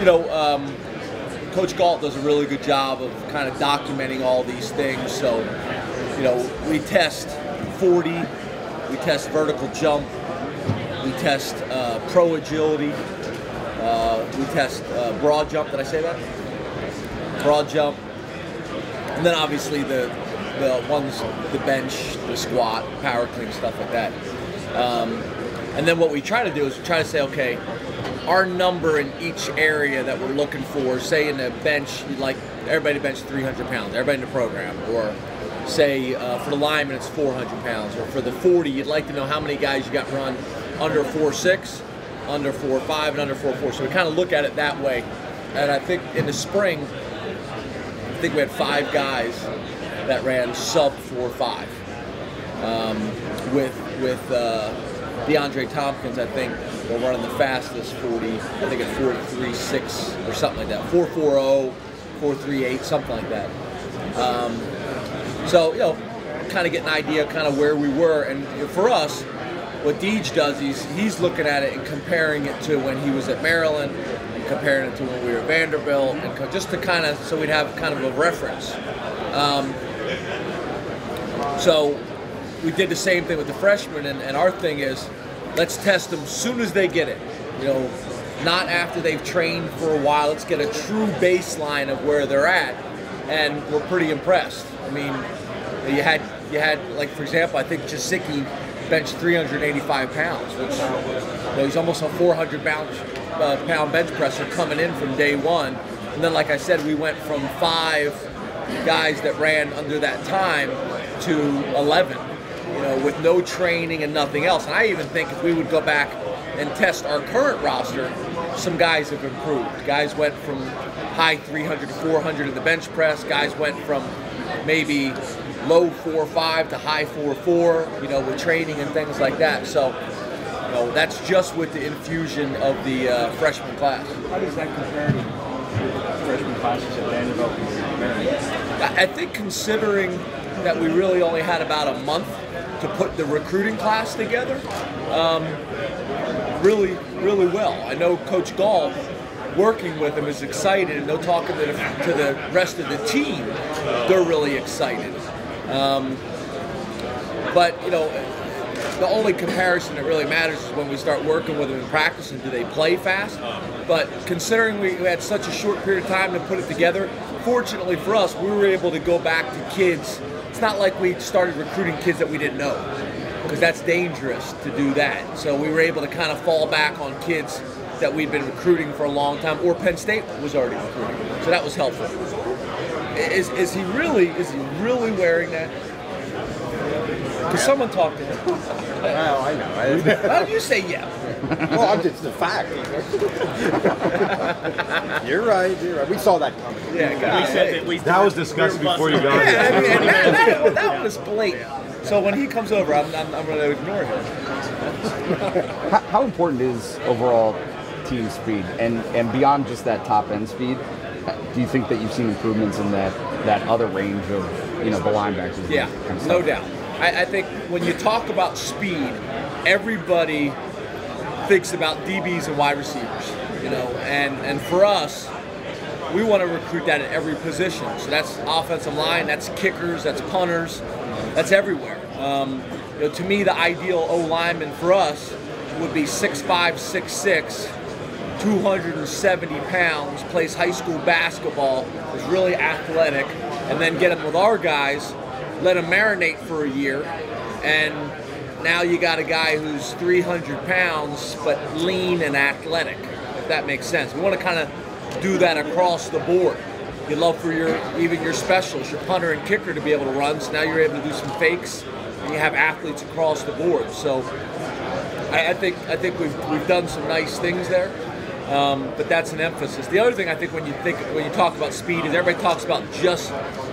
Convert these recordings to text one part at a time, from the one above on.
Coach Galt does a really good job of kind of documenting all these things. So, we test 40, we test vertical jump, we test pro agility, we test broad jump. Did I say that? Broad jump. And then obviously the ones, the bench, the squat, power clean, stuff like that. And then what we try to do is we try to say, okay, our number in each area that we're looking for, say in the bench, you'd like everybody to bench 300 pounds, everybody in the program, or say for the lineman it's 400 pounds, or for the 40, you'd like to know how many guys you got run under 4.6, under 4.5, and under 4.4. So we kind of look at it that way. And I think in the spring, I think we had 5 guys that ran sub 4.5. With DeAndre Tompkins, I think we're running the fastest 40. I think at 4.36 or something like that. 4.40, 4.38, something like that. So kind of get an idea kind of where we were. And for us, what Deej does, he's looking at it and comparing it to when he was at Maryland, and comparing it to when we were at Vanderbilt, and just to kind of, so we'd have kind of a reference. So we did the same thing with the freshmen, and our thing is, let's test them as soon as they get it. Not after they've trained for a while. Let's get a true baseline of where they're at, and we're pretty impressed. I mean, you had like, for example, I think Jasicki benched 385 pounds, which he's almost a 400 pound bench presser coming in from day one. And then, like I said, we went from 5 guys that ran under that time to 11, with no training and nothing else. And I even think if we would go back and test our current roster, some guys have improved. Guys went from high 300 to 400 in the bench press. Guys went from maybe low 4.5 to high 4.4, with training and things like that. So, that's just with the infusion of the freshman class. How does that compare to freshman classes at Vanderbilt and Maryland? I think considering that we really only had about a month to put the recruiting class together, really, really well. I know Coach Gall, working with him, is excited, and they're talking to the rest of the team. They're really excited. But the only comparison that really matters is when we start working with them in practice and do they play fast. But considering we had such a short period of time to put it together, fortunately for us, we were able to go back to kids. It's not like we started recruiting kids that we didn't know, because that's dangerous to do that. So we were able to kind of fall back on kids that we'd been recruiting for a long time, or Penn State was already recruiting. So that was helpful. Is he really wearing that? Because someone talked to him. Well, I know. Why don't you say yeah? Well, it's the fact. You're right. We saw that coming. Yeah, that was discussed before you got here. here. I mean, that was blatant. So when he comes over, I'm going to ignore him. How important is overall team speed, and beyond just that top end speed? Do you think that you've seen improvements in that other range of the linebackers? Yeah, kind of no doubt. I think when you talk about speed, everybody thinks about DBs and wide receivers, and for us, we want to recruit that at every position. So that's offensive line, that's kickers, that's punters, that's everywhere. To me, the ideal O-lineman for us would be 6'5", 6'6", 270 pounds, plays high school basketball, is really athletic, and then get him with our guys, let him marinate for a year, and now you got a guy who's 300 pounds but lean and athletic, if that makes sense. We want to kind of do that across the board. You love for even your specials, your punter and kicker, to be able to run, so now you're able to do some fakes, and you have athletes across the board. So I think we've done some nice things there. But that's an emphasis. The other thing I think when you talk about speed is everybody talks about just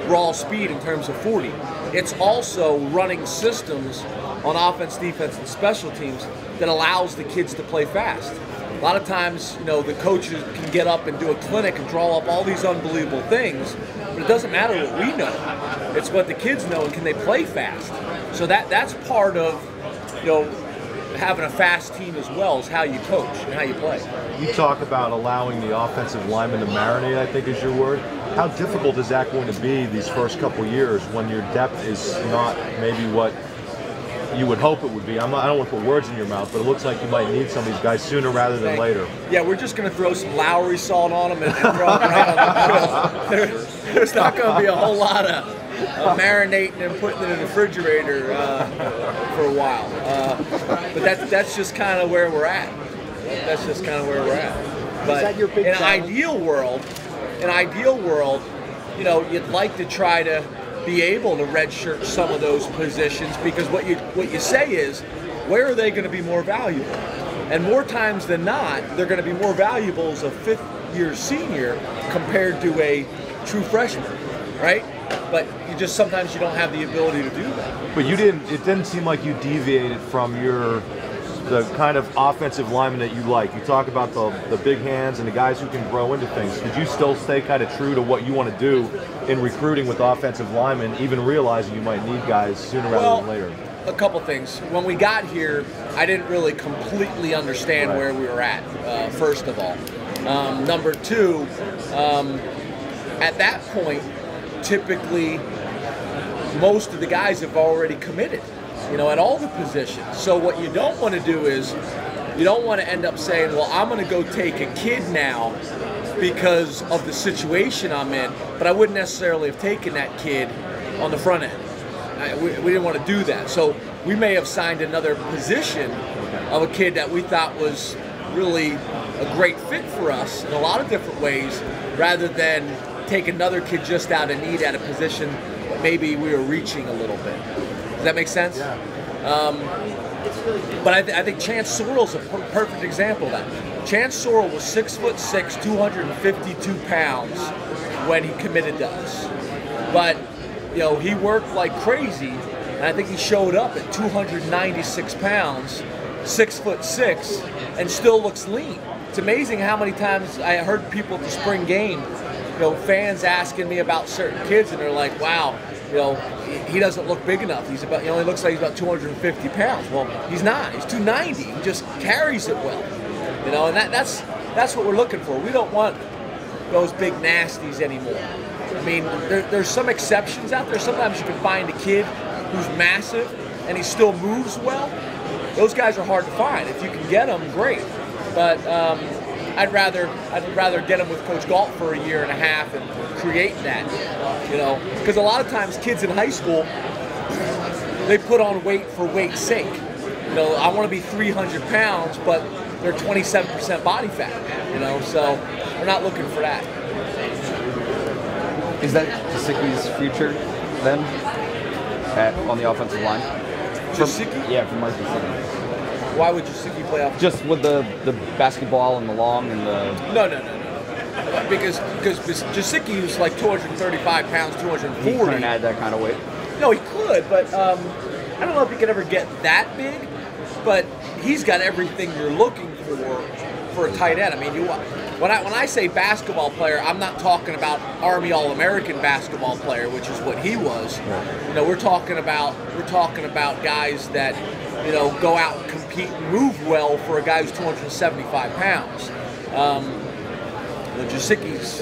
raw speed in terms of 40. It's also running systems on offense, defense, and special teams that allows the kids to play fast. A lot of times, the coaches can get up and do a clinic and draw up all these unbelievable things, but it doesn't matter what we know. It's what the kids know, and can they play fast. So that's part of, having a fast team as well is how you coach and how you play. You talk about allowing the offensive lineman to marinate, I think is your word. How difficult is that going to be these first couple years when your depth is not maybe what you would hope it would be? I don't want to put words in your mouth, but it looks like you might need some of these guys sooner rather than later. Yeah, we're just going to throw some Lowry salt on them and throw them right on the grill. There's not going to be a whole lot of marinating and putting it in the refrigerator for a while. But that's just kind of where we're at. That's just kind of where we're at. But Is that your big in an challenge? ideal world, you know, you'd like to try to be able to redshirt some of those positions, because what you say is, where are they going to be more valuable? And more times than not, they're going to be more valuable as a fifth-year senior compared to a true freshman, right? But sometimes you don't have the ability to do that. But it didn't seem like you deviated from the kind of offensive lineman that you like. You talk about the big hands and the guys who can grow into things. Did you still stay kind of true to what you want to do in recruiting with offensive linemen, even realizing you might need guys sooner rather than later? A couple things. When we got here, I didn't really completely understand where we were at, first of all. Number two, at that point, typically most of the guys have already committed, you know, at all the positions. So what you don't want to do is, you don't want to end up saying, well, I'm going to go take a kid now because of the situation I'm in, but I wouldn't necessarily have taken that kid on the front end. We didn't want to do that. So we may have signed another position of a kid that we thought was really a great fit for us in a lot of different ways, rather than take another kid just out of need at a position that maybe we were reaching a little bit. Does that make sense? Yeah. But I think Chance Sorrell's a perfect example of that. Chance Sorrell was 6'6", 252 pounds when he committed to us. But, you know, he worked like crazy, and I think he showed up at 296 pounds, 6'6", and still looks lean. It's amazing how many times I heard people at the spring game, you know, fans asking me about certain kids, and they're like, wow, you know, he doesn't look big enough. He only looks like he's about 250 pounds. Well, he's not. He's 290. He just carries it well. You know, and that's what we're looking for. We don't want those big nasties anymore. I mean, there's some exceptions out there. Sometimes you can find a kid who's massive and he still moves well. Those guys are hard to find. If you can get them, great. But I'd rather get them with Coach Galt for a year and a half and create that, you know, because a lot of times kids in high school, they put on weight for weight's sake. You know, I want to be 300 pounds, but they're 27% body fat, you know, so we're not looking for that. Is that Jasicki's future then on the offensive line? Jasicki? Yeah, for Mark Jasicki. Why would Jasicki play off? Just with the basketball and the long and the... No. Because Jasicki was like 235 pounds, 240. He couldn't add that kind of weight. No, he could, but I don't know if he could ever get that big. But he's got everything you're looking for a tight end. I mean, when I say basketball player, I'm not talking about Army All-American basketball player, which is what he was. Right. You know, we're talking about guys that, you know, go out and compete and move well for a guy who's 275 pounds. Jasicki's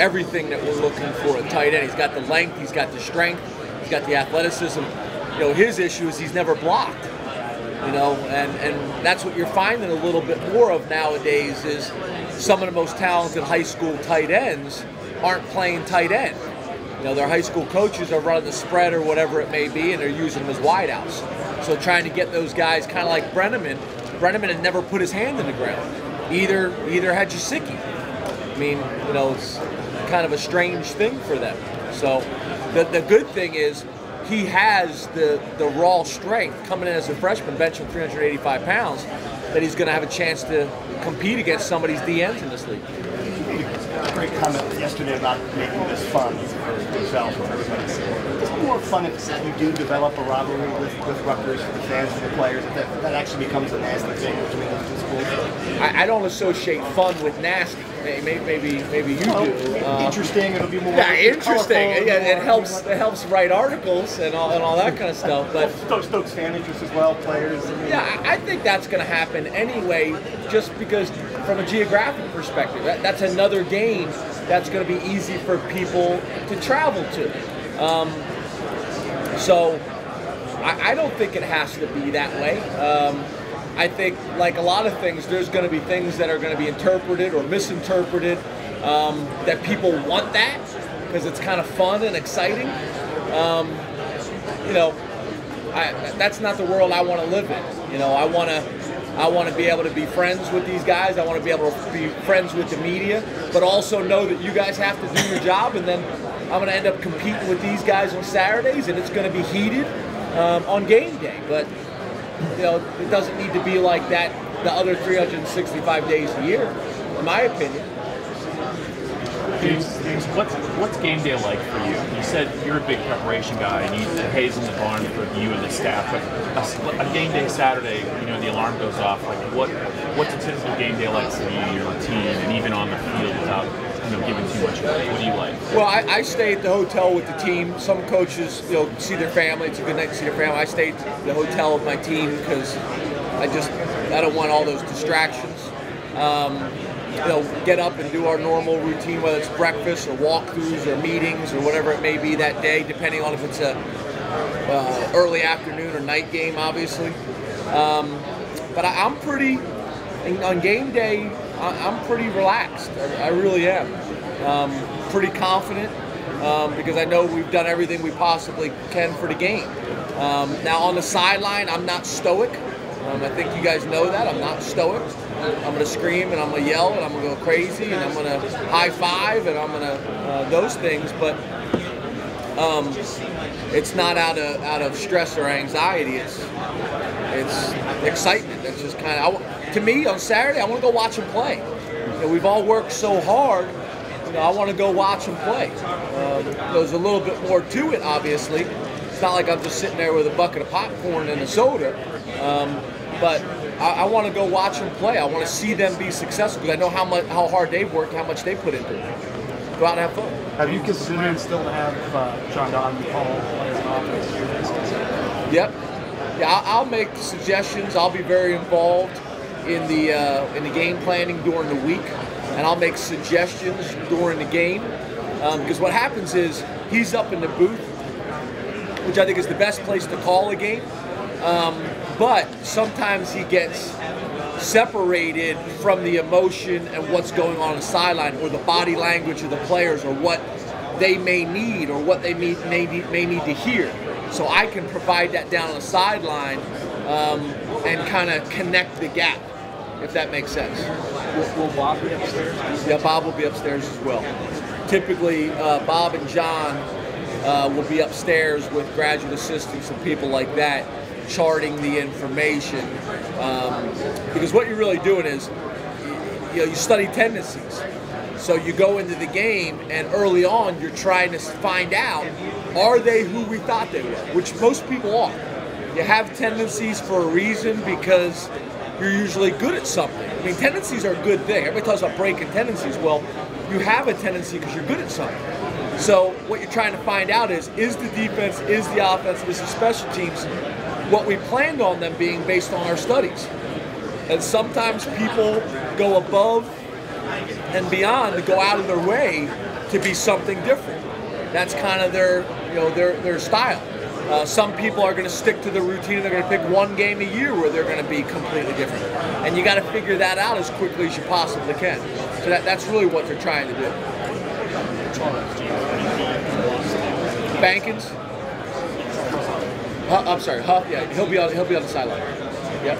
everything that we're looking for a tight end. He's got the length, he's got the strength, he's got the athleticism. You know, his issue is he's never blocked. You know, and that's what you're finding a little bit more of nowadays is some of the most talented high school tight ends aren't playing tight end. You know, their high school coaches are running the spread or whatever it may be, and they're using them as wideouts. So trying to get those guys, kind of like Brenneman had never put his hand in the ground. Either had Jasicki. I mean, you know, it's kind of a strange thing for them. So the good thing is he has the raw strength coming in as a freshman, benching 385 pounds, that he's going to have a chance to compete against some of these DNs in this league. great comment yesterday about making this fun for yourself and everybody. Is it more fun if you do develop a rivalry with Rutgers for the fans and the players? If that actually becomes a nasty thing between those two schools? I don't associate fun with nasty. Maybe you do. Interesting. It'll be more. Yeah, interesting. Colorful, Yeah, it helps write articles and all that kind of stuff. But Stokes fan interest as well, players. yeah, I think that's going to happen anyway, just because from a geographic perspective, that's another game that's going to be easy for people to travel to. So I don't think it has to be that way. I think, like a lot of things, there's going to be things that are going to be interpreted or misinterpreted, that people want that because it's kind of fun and exciting. That's not the world I want to live in. I want to be able to be friends with these guys. I want to be able to be friends with the media, but also know that you guys have to do your job, and then I'm going to end up competing with these guys on Saturdays, and it's going to be heated on game day. But it doesn't need to be like that the other 365 days a year, in my opinion. James, what's game day like for you? You said you're a big preparation guy, and the hay's in the barn for you and the staff. But a game day Saturday, the alarm goes off. Like, what's a typical game day like for you, your routine, and even on the field without giving too much away? What do you like? Well, I stay at the hotel with the team. Some coaches, see their family. It's a good night to see their family. I stay at the hotel with my team because I don't want all those distractions. Get up and do our normal routine, whether it's breakfast or walkthroughs or meetings or whatever it may be that day, depending on if it's a early afternoon or night game, obviously. But I'm pretty, on game day, I'm pretty relaxed. I really am. Pretty confident because I know we've done everything we possibly can for the game. Now on the sideline, I'm not stoic. I think you guys know that. I'm not stoic. I'm going to scream and I'm going to yell and I'm going to go crazy and I'm going to high five and I'm going to those things. But it's not out of stress or anxiety. It's excitement. It's just kind of, to me, on Saturday, I want to go watch them play. We've all worked so hard. I want to go watch them play. There's a little bit more to it, obviously. It's not like I'm just sitting there with a bucket of popcorn and a soda. But I want to go watch them play. I want to see them be successful because I know how hard they've worked, how much they put into it. Go out and have fun. Have you considered still to have John Donovan call as an offense? Yep. Yeah, I'll make suggestions. I'll be very involved in the game planning during the week, and I'll make suggestions during the game. Because what happens is he's up in the booth, which I think is the best place to call a game. But sometimes he gets separated from the emotion and what's going on the sideline, or the body language of the players, or what they may need, or what they may need to hear. So I can provide that down on the sideline and kind of connect the gap, if that makes sense. Will Bob be upstairs? Yeah, Bob will be upstairs as well. Typically, Bob and John will be upstairs with graduate assistants and people like that, charting the information, because what you're really doing is you study tendencies. So you go into the game and early on you're trying to find out, are they who we thought they were, which most people are. You have tendencies for a reason because you're usually good at something. I mean, tendencies are a good thing. Everybody talks about breaking tendencies. Well, you have a tendency because you're good at something. So what you're trying to find out is the defense, is the offense, is the special teams what we planned on them being based on our studies. And sometimes people go above and beyond to go out of their way to be something different. That's kind of their style. Some people are going to stick to the routine. They're going to pick one game a year where they're going to be completely different. And you got to figure that out as quickly as you possibly can. So that's really what they're trying to do. Bankins? I'm sorry, Huff. Yeah, he'll be on the sideline. Yep.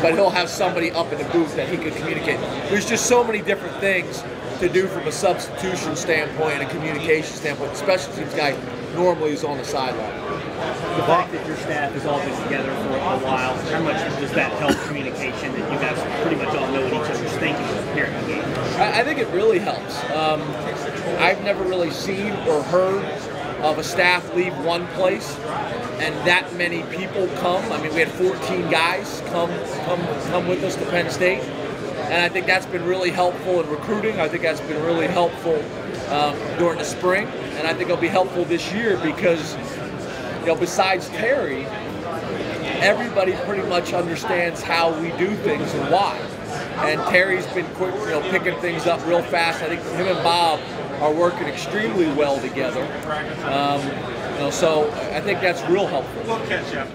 But he'll have somebody up in the booth that he can communicate. There's just so many different things to do from a substitution standpoint and a communication standpoint. The special teams guy normally is on the sideline. The fact that your staff has all been together for a while, how much does that help communication, that you guys pretty much all know what each other's thinking during the game? I think it really helps. I've never really seen or heard of a staff leave one place and that many people come. I mean, we had 14 guys come with us to Penn State, and I think that's been really helpful in recruiting. I think that's been really helpful during the spring, and I think it'll be helpful this year because, besides Terry, everybody pretty much understands how we do things and why. And Terry's been quick, picking things up real fast. I think him and Bob are working extremely well together. So I think that's real helpful. We'll catch up.